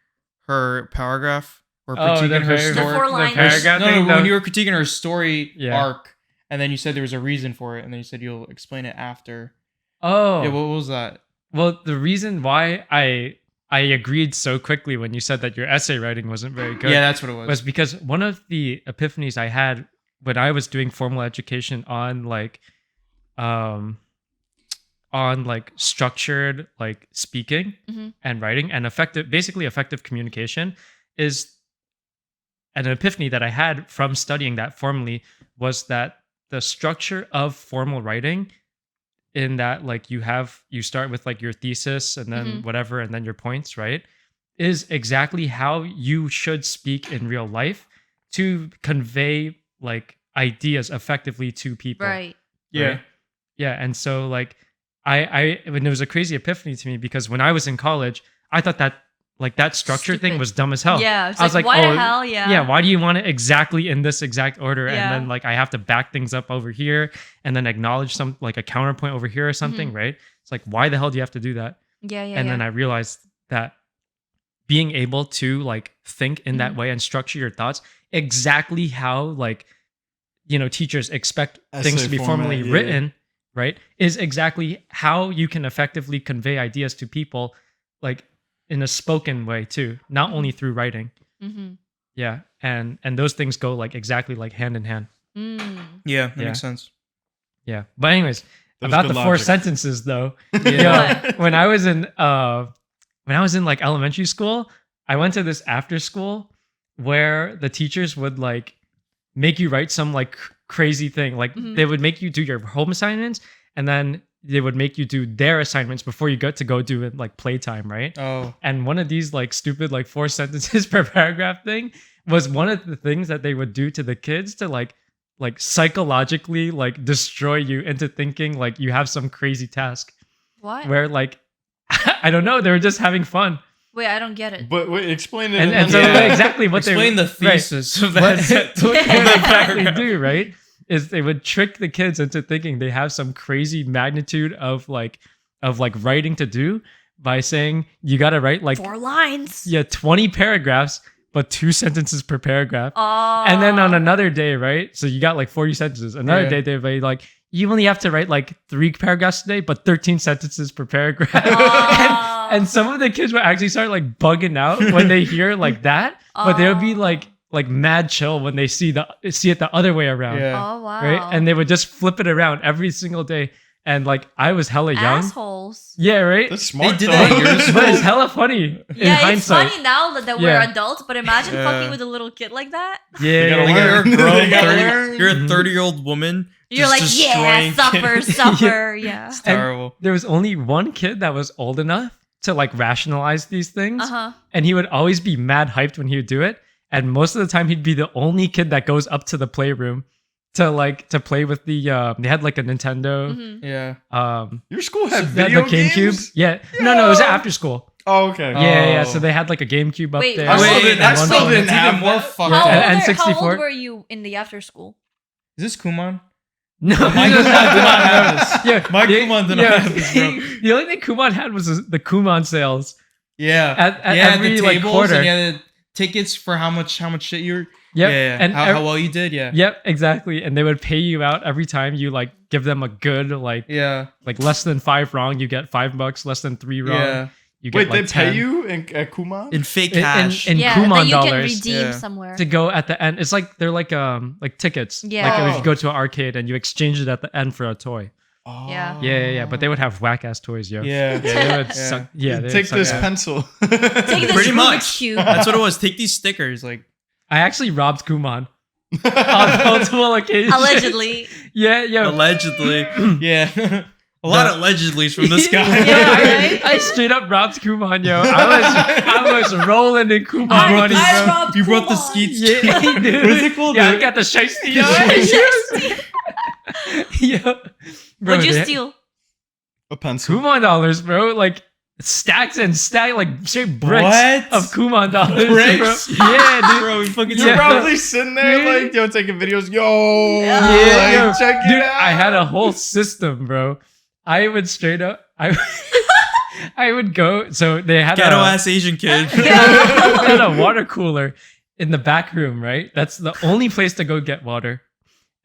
her paragraph or Oh, critiquing the her paragraph. The story? 4 lines. paragraph No, thing, when no. you were critiquing her story Yeah. arc, and then you said there was a reason for it, and then you said you'll explain it after. Oh, Yeah, what was that? well, the reason why I agreed so quickly when you said that your essay writing wasn't very good Yeah, that's what it was. was because one of the epiphanies I had when I was doing formal education on structured like speaking Mhm. and writing and effective communication is an epiphany that I had from studying that formally was that the structure of formal writing in that like you start with like your thesis and then whatever and then your points, right? Is exactly how you should speak in real life to convey like ideas effectively to people. Right. Yeah. Right? Yeah. And so like when there was a crazy epiphany to me because when I was in college, I thought that like that structure thing Stupid. was dumb as hell. Yeah. It's I was like, why oh, the hell? Yeah. yeah, why do you want it exactly in this exact order? Yeah. And then like I have to back things up over here and then acknowledge some like a counterpoint over here or something, right? It's like, why the hell do you have to do that? Yeah. Yeah. And yeah. then I realized that being able to like think in that way and structure your thoughts exactly how like, you know, teachers expect things Essay to be format, formally yeah. written, right? Is exactly how you can effectively convey ideas to people like in a spoken way too, not only through writing. Mm-hmm. Yeah. And those things go like exactly like hand in hand. Yeah, that Yeah. makes sense. Yeah. But anyways, That was about good the 4 logic. sentences though. Yeah. When I was in like elementary school, I went to this after school where the teachers would like make you write some like crazy thing. Like they would make you do your home assignments and then they would make you do their assignments before you got to go do it like playtime, right? Oh. And one of these like stupid like 4 sentences per paragraph thing was one of the things that they would do to the kids to like psychologically like destroy you into thinking like you have some crazy task What? where like I don't know, they were just having fun. Wait, I don't get it. But wait, explain it. And so Yeah. exactly what Explain they the thesis of that. what they exactly do, right? Is they would trick the kids into thinking they have some crazy magnitude of writing to do by saying you got to write like 4 lines. 20 paragraphs but 2 sentences per paragraph. Oh. And then on another day, right? So you got like 40 sentences. Another Yeah. day they'd be like, you only have to write like 3 paragraphs today, but 13 sentences per paragraph. Oh. and some of the kids would actually start like bugging out when they hear like that, but they would be like mad chill when they see it the other way around. Yeah. Oh wow. Right? And they would just flip it around every single day. And like I was hella young. assholes. Yeah, right? That's smart. did though. that at yours? But it's hella funny in Yeah, hindsight. it's funny now that we're Yeah. adults, but imagine Yeah. fucking with a little kid like that. They gotta Yeah, learn. You're a grown They gotta 30, learn. you're a 30-year-old woman. You're just like, yeah, destroying kids. suffer. Yeah. It's terrible. there was only one kid that was old enough to like rationalize these things. Uh-huh. And he would always be mad hyped when he would do it. And most of the time he'd be the only kid that goes up to the playroom to play with the they had like a Nintendo. Mhm. Yeah. Your school had They had video the GameCube. games? Yeah. No, it was after school. Oh, okay. Yeah. Oh. So they had like a GameCube up Wait, there. I still Wait, didn't- I and one still phone. didn't It's even have more that. fucked Yeah. How, up. And old how 64? old were you in the after school? Is this Kumon? No, My Kumon did not have this. Yeah, My the- Kumon did not yeah. have this, bro. The only thing Kumon had was the Kumon sales. Yeah. At yeah, every, the like, tables quarter. and yeah, the tickets for how much shit you were. Yep. Yeah. And how well you did. Yeah. Yep, exactly. And they would pay you out every time you like give them a good like Yeah. less than 5 wrong, you get $5. Less than 3 wrong, Yeah. you get Wait, like they 10. pay you at Kumon? In fake In- cash. in yeah, Kumon that you can dollars redeem Yeah. somewhere. to go at the end. It's like they're like tickets. Yeah. Like if Oh. you go to an arcade and you exchange it at the end for a toy. Oh. Yeah. Yeah. But they would have whack ass toys, yo. Yeah. They would Yeah. suck. Yeah. they Take would suck this ass. pencil. Take this Pretty Rubik's much. cube. That's what it was. Take these stickers. Like, I actually robbed Kumon on multiple occasions. Allegedly. Yeah. allegedly. Yeah. A lot of allegedlys from this guy. Yeah, I, right? I straight up robbed Kumon, yo. I was rolling in Kumon I- money, I bro. robbed You brought the Kumon. skeets. Yeah, dude. What's it called? Yeah, I The- got the shiesty, yo. Shiesty. Yo. Bro, What'd you they- steal? A pencil. Kumon dollars, bro. Like stacks and stack, like straight bricks What? of Kumon dollars, Bricks? bro. Yeah, dude. Bro, we fucking You're Yeah. probably sitting there like, yo, taking videos. Yo, Yeah, like, yo. check it Dude, out. I had a whole system, bro. I would straight up, I would go. So they had ghetto a, ass Asian kid. they had a water cooler in the back room, right? That's the only place to go get water.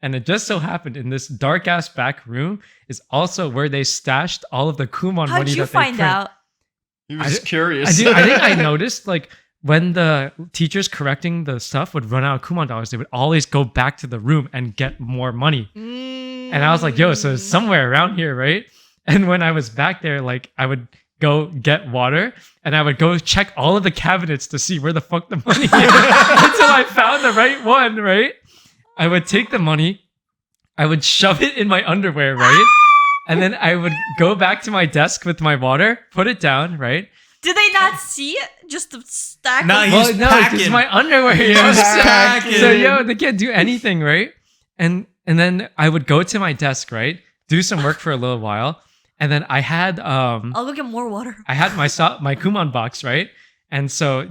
And it just so happened in this dark ass back room is also where they stashed all of the Kumon How'd money you that they find print. out? He was curious. I think I noticed like when the teachers correcting the stuff would run out of Kumon dollars, they would always go back to the room and get more money. And I was like, yo, so it's somewhere around here, right? And when I was back there, like I would go get water and I would go check all of the cabinets to see where the fuck the money is until I found the right one, right? I would take the money, I would shove it in my underwear, right? and then I would go back to my desk with my water, put it down, right? Did they not see it? Just a stack Nah, of he- was no, packing. it's my underwear. He was packing. So yo, they can't do anything, right? And then I would go to my desk, right? Do some work for a little while, and then I had I'll go get more water. my my KUMON box, right? And so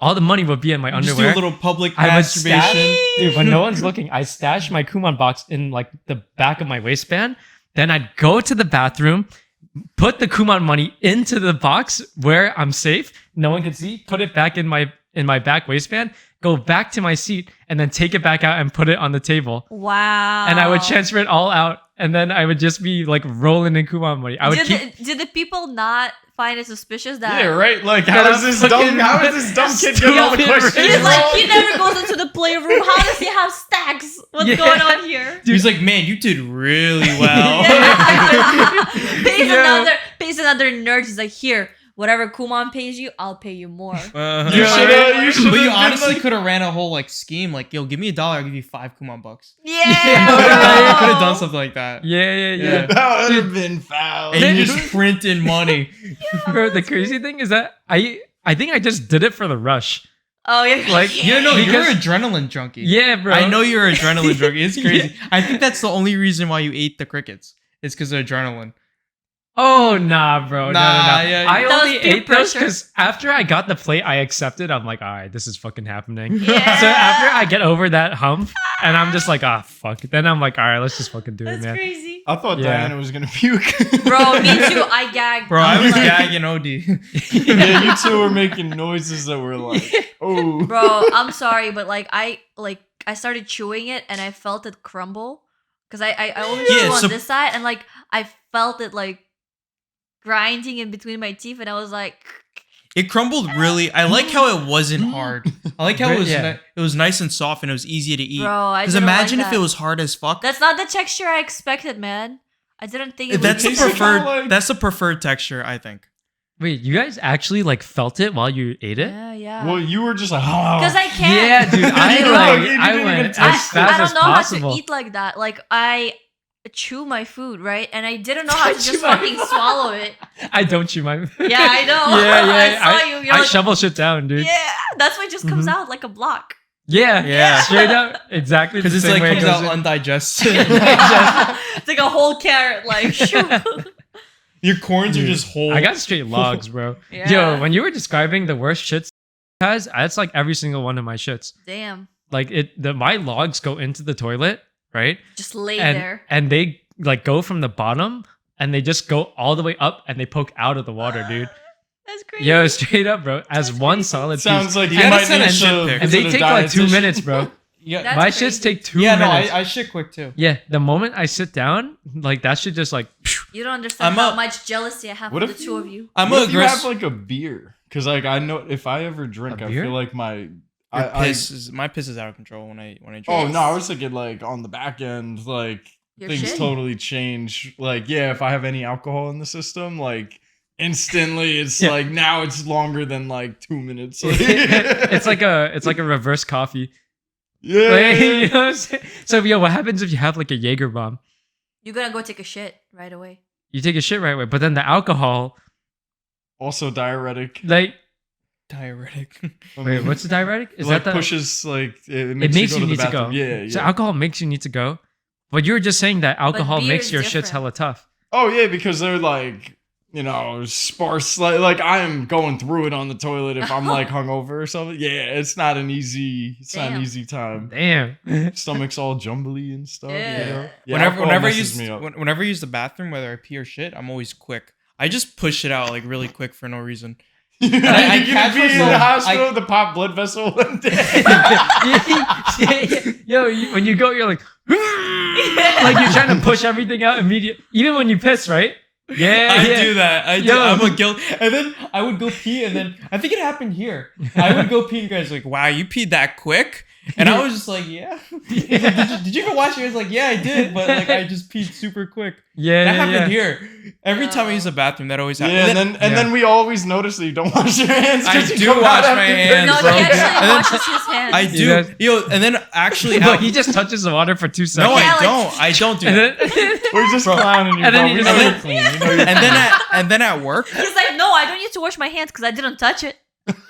all the money would be in my Just do underwear. a little public I would masturbation. stash, dude, when no one's looking, I stash my KUMON box in like the back of my waistband. Then I'd go to the bathroom, put the KUMON money into the box where I'm safe, no one can see, put it back in my back waistband, go back to my seat, and then take it back out and put it on the table. Wow. And I would transfer it all out, and then I would just be like rolling in KUMON money. I would Did the people not find it suspicious that? Yeah, right. Like, That how is this dumb kid getting all the Stupid, questions? He's like, wrong? he never goes into the playroom. How does he have stacks? What's Yeah. going on here? He's like, man, you did really well. pays another nerd. He's like, here, whatever Kumon pays you, I'll pay you more. You should. But you honestly could have ran a whole like scheme, like, yo, give me $1, I'll give you 5 KUMON bucks. Yeah, You bro. could have done something like that. yeah. That would have been foul. And you just print in money. Bro, the crazy thing is that I think I just did it for the rush. Oh yeah, Like, You know, you're Because- an adrenaline junkie. Yeah, bro. I know you're an adrenaline junkie. It's crazy. I think that's the only reason why you ate the crickets. It's because of adrenaline. Oh nah, bro. Nah, No. yeah, I That only was peer ate those pressure. because after I got the plate, I accepted. I'm like, all right, this is fucking happening. Yeah. So after I get over that hump, and I'm just like, ah, fuck. Then I'm like, all right, let's just fucking do it, That's man. crazy. I thought Yeah. Diana was gonna puke. Bro, me too. I gagged. Bro, I was like, gagging OD. Yeah, you two were making noises that were like, oh. Bro, I'm sorry, but I started chewing it and I felt it crumble because I always Yeah, chew on so- this side and like I felt it like grinding in between my teeth and I was like, It crumbled really. I like how it wasn't hard. I like how it was. Yeah. It was nice and soft and it was easy to eat. bro, I Because didn't imagine like if that. it was hard as fuck. That's not the texture I expected, man. I didn't think it That's would the be tastes preferred. like- That's the preferred texture, I think. Wait, you guys actually like felt it while you ate it? Yeah. Well, you were just like, oh. Because I can't. Yeah, dude. You didn't I even went touch as it. fast I as don't know possible. how to eat like that. Like I chew my food, right? And I didn't know how to Chew just my fucking swallow it. I don't chew my. Yeah, I know. Yeah. I saw you. You're I like, shovel shit down, dude. yeah, that's why it just comes Mhm. out like a block. Yeah. Yeah. Straight up, exactly. Because the it's same like way it comes goes out in. undigested. It's like a whole carrot, like shoo. Your corns are just whole. I got straight logs, bro. Yeah. Yo, when you were describing the worst shits, guys, that's like every single one of my shits. Damn, Like my logs go into the toilet, right? just lay And there. and they like go from the bottom and they just go all the way up and they poke out of the water, dude. That's crazy. Yo, straight up, bro. As That's one crazy. solid Sounds piece. like you And might that's an need shit to pic. And they visit a take like 2 dietitian. minutes, bro. Yeah, That's My crazy. shits take 2 yeah. No, minutes. I shit quick too. Yeah, the moment I sit down, like that should just like. You don't understand I'm how a- much jealousy I have What for the if two you- of you. I'm What if you aggressive. have like a beer? Because like I know if I ever drink, A I beer? feel like my My piss is out of control when I drink. Oh no, I was thinking like on the back end, like Your things shit? totally change. Like yeah, if I have any alcohol in the system, like instantly it's Yeah. like now it's longer than like 2 minutes. it's like a reverse coffee. yeah. Like, you know what I'm saying? So yo, what happens if you have like a Jaeger bomb? You're gonna go take a shit right away. You take a shit right away, but then the alcohol, Also diuretic. like, diuretic. I wait, mean, what's the diuretic? Is like that the? pushes like it It makes, makes you to need the to go. bathroom. Yeah, yeah. So alcohol makes you need to go, but you were just saying that alcohol beer makes is your shits different. hella tough. Oh yeah, because they're like sparse. Like I am going through it on the toilet if I'm like hungover or something. Yeah, it's not an easy. It's not an Damn. easy time. Damn. Stomach's all jumbly and stuff. Yeah. You know? Yeah, whenever alcohol whenever I messes use me up. whenever I use the bathroom, whether I pee or shit, I'm always quick. I just push it out like really quick for no reason. I I gonna catch be in the myself- hospital with the pop blood vessel one day. Yo, when you go, you're like you're trying to push everything out immediately, even when you piss, right? Yeah, I yeah. do that. I do. Yo. I'm a guilt. And then I would go pee, and then I think it happened here. I would go pee, and you guys are like, "Wow, you peed that quick." And I was just like, yeah. Did you even wash your hands? Like, yeah, I did, but like I just peed super quick. Yeah, That yeah, happened yeah. here. Every time I use the bathroom, that always happens. Yeah, and then we always notice that you don't wash your hands. 'cause I you do come wash out my after hands, No, bro. he actually And then- washes his hands. I He do. does. Yo, and then actually, But he just touches the water for 2 no, seconds. Yeah, I like- don't. I don't do and that. then, We're just Bro. clowning you, And then bro. you We just know like- you're clean. You know you're And then at work, He's like, no, I don't need to wash my hands because I didn't touch it.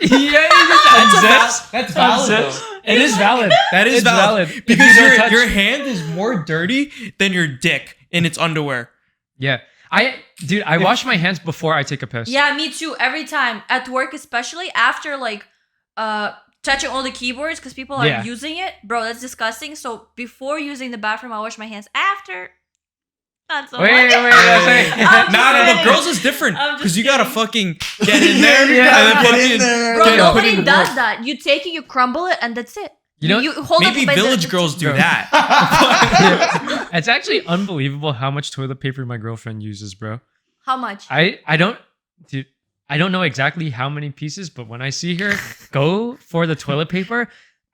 yeah, he just unzips. that's valid. Unzips. Though. It is valid. That is It's valid. If Because you don't touch- your hand is more dirty than your dick in its underwear. Yeah, I wash my hands before I take a piss. Yeah, me too. Every time at work, especially after like touching all the keyboards because people are Yeah. using it, bro. That's disgusting. So before using the bathroom, I wash my hands. After, not so Wait, much. wait, wait. I'm Nah, no, kidding. girls is different I'm just because you gotta kidding. fucking get in there Yeah, and then get fucking in there. Bro, get- nobody put in does work. that. You take it, you crumble it, and that's it. You know, you hold Maybe it by village the girls do Bro. that. it's actually unbelievable how much toilet paper my girlfriend uses, bro. How much? I don't, dude, I don't know exactly how many pieces, but when I see her go for the toilet paper,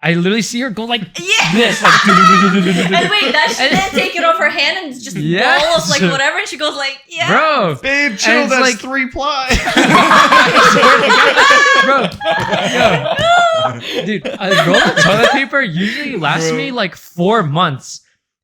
I literally see her go like Yeah. this, like, And wait, that she then take it off her hand and it's just Yes. balls like whatever, and she goes like, yeah. bro, Babe, chill. it's That's like- 3 ply. bro, yo, dude, a roll of toilet paper usually lasts Bro. me like 4 months.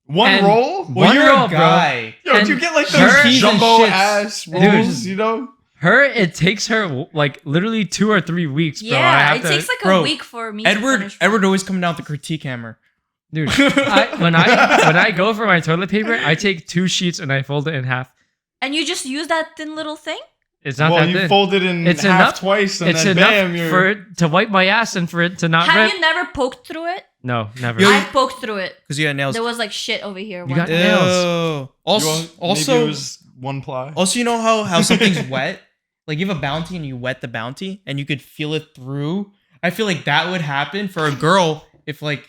One And- roll? One you're roll, a bro. guy. Yo, And do you get like her- those He's and jumbo shits. ass Dude. rolls, you know? Her, it takes her like literally 2 or 3 weeks, bro. I Yeah, have it to, takes like Bro, a week for me to Edward finish. always coming down with the critique hammer. dude. When I go for my toilet paper, I take 2 sheets and I fold it in half. And you just use that thin little thing? It's not Well, that you thin. fold it in It's half enough- twice and It's then enough bam, you're... for it to wipe my ass and for it to not Have rip. you never poked through it? No, never. Yo, I poked through it. Because you got nails. There was like shit over here. You one got time. nails. Also, maybe also, it was 1 ply. also, you know how something's wet? Like you have a bounty and you wet the bounty and you could feel it through. I feel like that would happen for a girl if like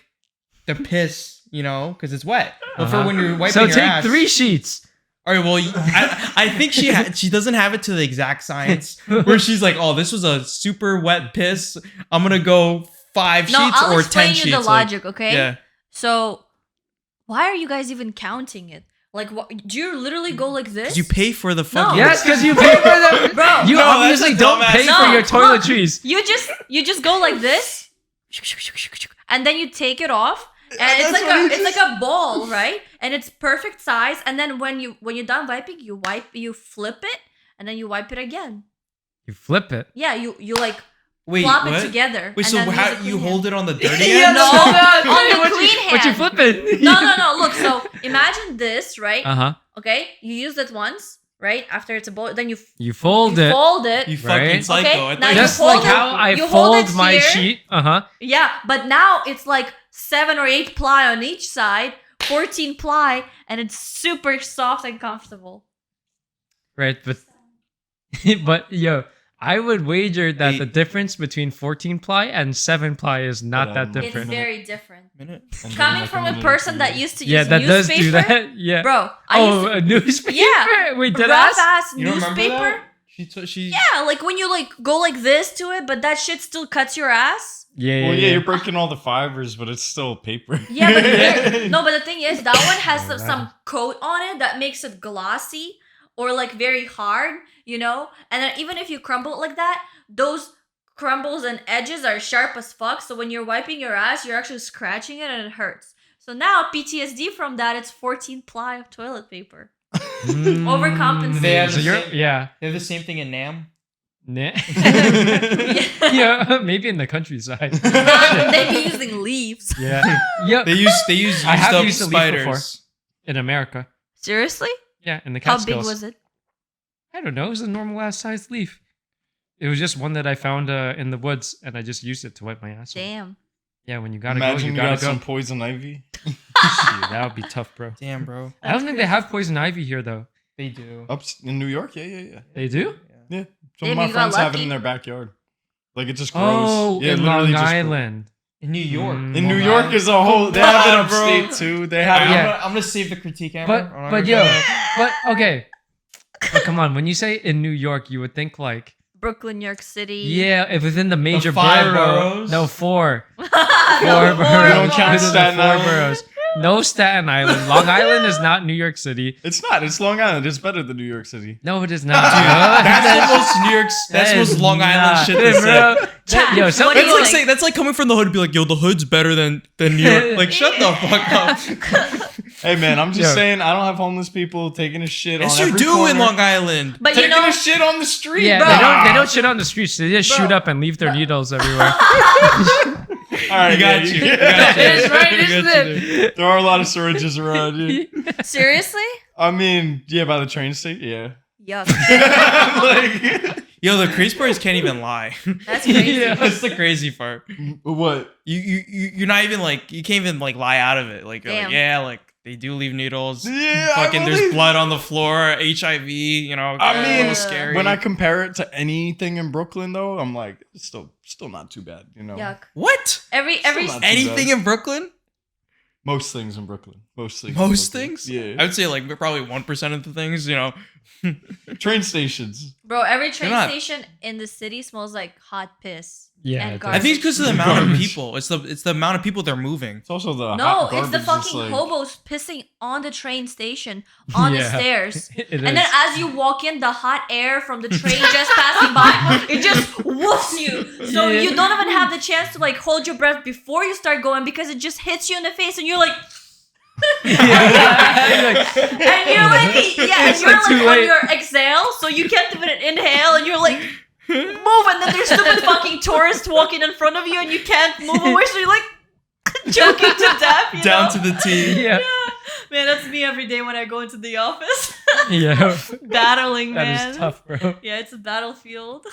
the piss, you know, because it's wet. But for Uh-huh. when you're wiping So your take ass, 3 sheets. All right, well, I think she doesn't have it to the exact science where she's like, oh, this was a super wet piss. I'm gonna go 5 No, sheets I'll or explain 10 you sheets. the logic, okay? Yeah. So, why are you guys even counting it? Like, do you literally go like this? Because you pay for the fucking. Yes, because you pay for them. Bro, You No, obviously that's a don't dumbass- pay No, for your look. toiletries. you just go like this, and then you take it off, and it's that's like what he it's like a ball, right? And it's perfect size. And then when you're done wiping, you flip it, and then you wipe it again. You flip it. Yeah, you like Wait, flop what? it together. Wait, and so then how use a you clean hold hand. it on the dirty Yeah, end? No, on the What clean you, what you hand. flip it? No. Look, so imagine this, right? Uh-huh. Okay, you use it once, right? After it's a ball, then you You fold it. fold it. You Right? fucking psycho. Okay, I now thought you Just hold like it- how I you hold it fold my here. sheet. Uh-huh. Yeah, but now it's like 7 or 8 ply on each side, 14 ply, and it's super soft and comfortable. Right, but but yo, I would wager that the difference between 14 ply and 7 ply is not that It's It's different. very different. minute. And then Coming like from minute a or person two. that used to Yeah, use that does newspaper, do that. Yeah. bro. I Oh, used a newspaper. Yeah. Wait, to did rough I? ass You don't remember newspaper. that? She Yeah, like when you like go like this to it, but that shit still cuts your ass. Yeah, Well, yeah, you're breaking all the fibers, but it's still paper. Yeah, but no, but the thing is, that one has Oh, some coat on it that makes it glossy or like very hard, you know. And then even if you crumble it like that, those crumbles and edges are sharp as fuck. So when you're wiping your ass, you're actually scratching it and it hurts. So now PTSD from that, it's 14 ply of toilet paper. Overcompensate. They have So the you're, same- yeah. They have the same thing in Nam. Nah. Yeah. Yeah, maybe in the countryside. They'd be using leaves. Yeah. Yep. They use I have used up used a leaf spiders. before. In America. Seriously? Yeah, in the How Catskills. big was it? I don't know. It was a normal ass sized leaf. It was just one that I found in the woods, and I just used it to wipe my ass. with. Damn. Yeah, when you gotta Imagine go, you you gotta got go. some poison ivy. Shit, that would be tough, bro. Damn, bro. I don't think they have poison ivy here, though. They do. Up in New York? Yeah. They do? Yeah. Some Maybe of my you got friends have it lucky. in their backyard. Like it just grows. Oh, yeah, in literally Long just grows. Island. In New York. Mm. In New Long York Island. is a whole. They have it on, bro. upstate too. They have I'm, it. Yeah. I'm gonna save the critique, Amber. But yo, but okay. But come on, when you say in New York, you would think like Brooklyn, New York City. Yeah, if within the major 5 borough. boroughs? No, 4. 4 No, boroughs. we don't count Within the Staten 4 Island. boroughs. No Staten Island. Long Island is not New York City. It's not. It's Long Island. It's better than New York City. No, it is not. That's the most New York. That's That the most is Long Island not- shit to say. Bro, yo, some What do That's you like like? saying that's like coming from the hood to be like, yo, the hood's better than New York. Like, shut the fuck up. Hey man, I'm just Yo. saying I don't have homeless people taking a shit Yes, on you every do in corner. Long Island. But you Taking know, a shit on the street. Yeah, bro. they don't shit on the streets. They just shoot up and leave their needles everywhere. All right, You got yeah, you. yeah. You got you. It's right, You isn't got you it? there. There are a lot of syringes around. Yeah. seriously? I mean, yeah, by the train station, yeah. Yuck. Like, Yo, the crazy part is can't even lie. That's crazy. Yeah. That's the crazy part. what? You're not even like you can't even like lie out of it. Like you're like, Damn. yeah, like they do leave needles. Yeah, I Fucking there's believe- blood on the floor, HIV, you know. I a mean, little scary. when I compare it to anything in Brooklyn, though, I'm like, it's still not too bad, you know. Yuck. what? Every Still not too Anything bad. in Brooklyn? Most things in Brooklyn. Most things. in Most Brooklyn. things? Yeah. I would say like probably 1% of the things, you know. Train stations. Bro, every train They're not- station in the city smells like hot piss. Yeah, and it does. I think it's because of the amount of Garbage. people. It's the amount of people they're moving. It's also the No, hot it's the garbage, fucking like- hobos pissing on the train station, on the Yeah. stairs. It And is. then as you walk in, the hot air from the train just passing by, it just woofs you. So Yeah. you don't even have the chance to like hold your breath before you start going because it just hits you in the face and you're like, and you're like, yeah, and It's you're like too like on late. your exhale, so you can't even inhale, and you're like, move, and then there's stupid fucking tourists walking in front of you, and you can't move away, so you're like choking to death. You Down know? to the T. Yeah. Man, that's me every day when I go into the office. Yeah. Battling, That man. is tough, bro. Yeah, it's a battlefield.